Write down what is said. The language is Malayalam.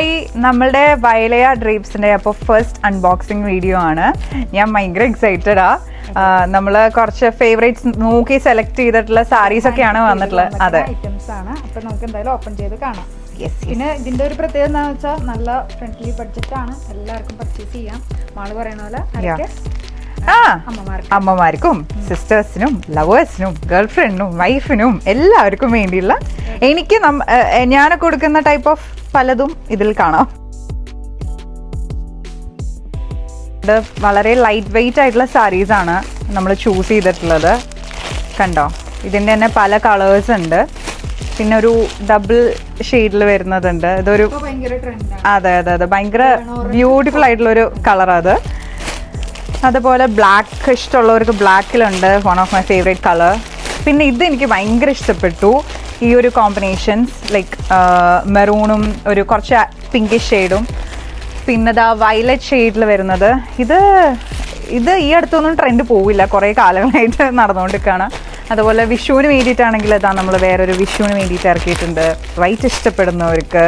ഹായ്, നമ്മളുടെ വയലയ ഡ്രീപ്സിന്റെ അപ്പോൾ ഫസ്റ്റ് അൺബോക്സിംഗ് വീഡിയോ ആണ്. ഞാൻ ഭയങ്കര എക്സൈറ്റഡാ. നമ്മൾ കുറച്ച് ഫേവറേറ്റ്സ് നോക്കി സെലക്ട് ചെയ്തിട്ടുള്ള സാരീസ് ഒക്കെയാണ് വന്നിട്ടുള്ളത്. അതെ, ഐറ്റംസ് ആണ്. അപ്പൊ നമുക്ക് എന്തായാലും ഓപ്പൺ ചെയ്ത് കാണാം. പിന്നെ ഇതിന്റെ ഒരു പ്രത്യേകത എന്താണെന്ന് വെച്ചാൽ നല്ല ഫ്രണ്ട്ലി ബഡ്ജറ്റ് ആണ്, എല്ലാവർക്കും പർച്ചേസ് ചെയ്യാം. മാള് പറയണ പോലെ അമ്മമാർക്കും സിസ്റ്റേഴ്സിനും ലവേഴ്സിനും ഗേൾ ഫ്രണ്ടിനും വൈഫിനും എല്ലാവർക്കും വേണ്ടിയുള്ള എനിക്ക് ഞാൻ കൊടുക്കുന്ന ടൈപ്പ് ഓഫ് പലതും ഇതിൽ കാണാം. ഇത് വളരെ ലൈറ്റ് വെയിറ്റ് ആയിട്ടുള്ള സാരീസ് ആണ് നമ്മൾ ചൂസ് ചെയ്തിട്ടുള്ളത്. കണ്ടോ, ഇതിൻ്റെ തന്നെ പല കളേഴ്സ് ഉണ്ട്. പിന്നെ ഒരു ഡബിൾ ഷെയ്ഡിൽ വരുന്നതുണ്ട്. ഇതൊരു അതെ അതെ അതെ ഭയങ്കര ബ്യൂട്ടിഫുൾ ആയിട്ടുള്ളൊരു കളർ അത്. അതുപോലെ ബ്ലാക്ക് ഇഷ്ടമുള്ളവർക്ക് ബ്ലാക്കിലുണ്ട്, one of my favourite colour. പിന്നെ ഇത് എനിക്ക് ഭയങ്കര ഇഷ്ടപ്പെട്ടു, ഈ ഒരു കോമ്പിനേഷൻസ് ലൈക്ക് മെറൂണും ഒരു കുറച്ച് പിങ്കിഷ് ഷെയ്ഡും പിന്നെ ഇതാ വയലറ്റ് ഷെയ്ഡിൽ വരുന്നത്. ഇത് ഈ അടുത്തൊന്നും ട്രെൻഡ് പോവില്ല, കുറേ കാലങ്ങളായിട്ട് നടന്നുകൊണ്ടിരിക്കുകയാണ്. അതുപോലെ വിഷുവിന് വേണ്ടിയിട്ടാണെങ്കിൽ ഇതാ നമ്മൾ വേറൊരു വിഷുവിന് വേണ്ടിയിട്ട് ഇറക്കിയിട്ടുണ്ട്. വൈറ്റ് ഇഷ്ടപ്പെടുന്നവർക്ക്